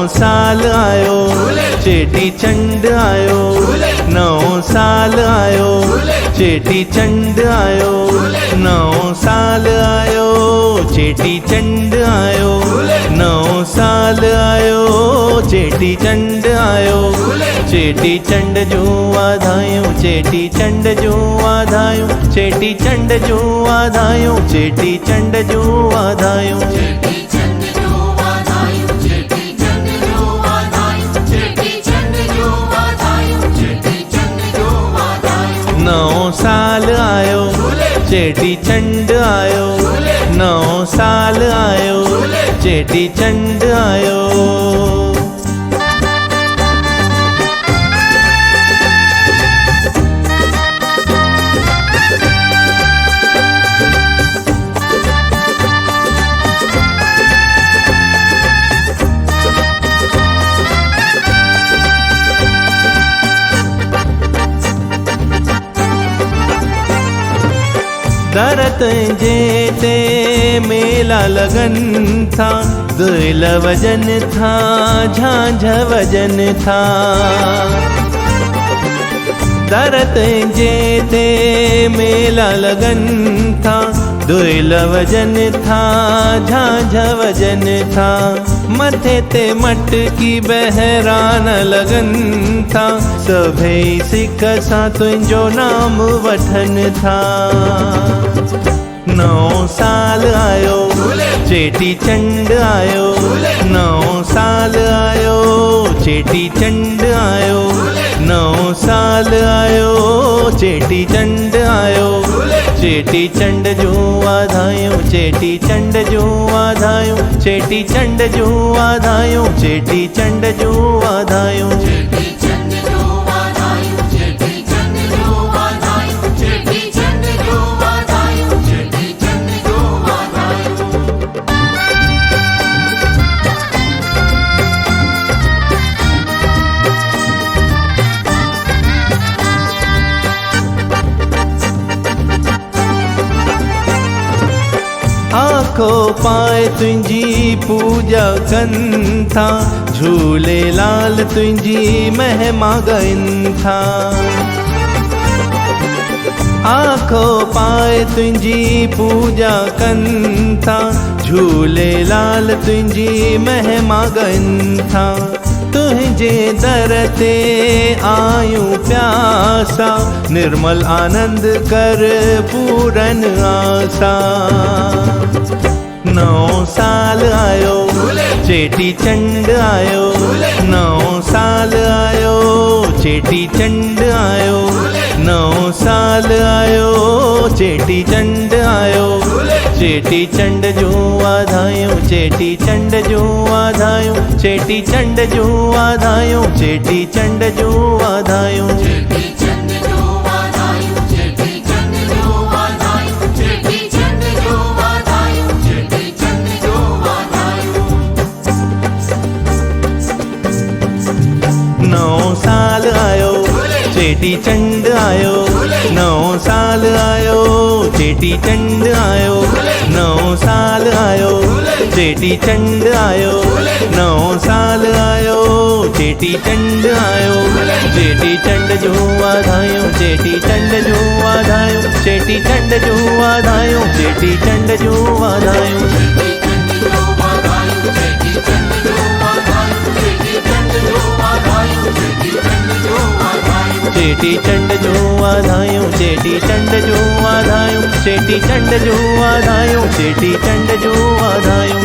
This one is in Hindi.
साल आयो चेटी चंड आयो, 9 साल आयो चेटी चंड आयो, 9 साल आयो चेटी चंड आयो, 9 साल आयो चेटी चंड आयो। चेटी चंड जूं वाधायूं, चेटी चंड जूं वाधायूं, चेटी चंड जूं वाधायूं, चेटी चंड जूं वाधायूं। 9 साल आयो चेटी चंड आयो, 9 साल आयो चेटी चंड आयो। दरत जेते मेला लगन था, दुल वजन था झांझ वजन था। दरत जेते मेला लगन था, दुल वजन था झांझ वजन था। मथे ते मटकी बहरान लगन था, सभई सिख सां तुंहिंजो नाम वठन था। 9 साल आयो चेटी चंड आयो, 9 साल आयो चेटी चंड आयो, 9 साल आयो चेटी चंड आयो। चेटी चंड जूं वाधायूं, चेटी चंड जूं वाधायूं, चेटी चंड जूं वाधायूं, चेटी चंड जूं वाधायूं। आखो पाए तुंहिंजी पूजा कनि था, झूलेलाल तुंहिंजी महिमा ॻाइनि था। आखो पाए तुंहिंजी पूजा कनि था, झूलेलाल तुंहिंजी महिमा ॻाइनि था। तुंहिंजे दर ते आयूं प्यासा, निर्मल आनंद कर पूरन आसा। 9 साल आयो चेटी चंड आयो, 9 साल आयो चेटी चंड आयो, 9 साल आयो चेटी चंड आयो। चेटी चंड जूं वाधायूं, चेटी चंड जूं वाधायूं, चेटी चंड जूं वाधायूं, चेटी चंड जूं वाधायूं। 9 साल आयो चेटी चंड आयो, 9 साल आयो चेटी चंड आयो, 9 साल आयो चेटी चंड आयो, 9 साल आयो चेटी चंड आयो। चेटी चंड जूं वाधायूं, चेटी चंड जूं वाधायूं, चेटी चंड जूं वाधायूं, चेटी चंड जूं वाधायूं। चेटी चंड जूं वाधायूं, चेटी चंड जूं वाधायूं, चेटी चंड जूं वाधायूं, चेटी चंड जूं वाधायूं।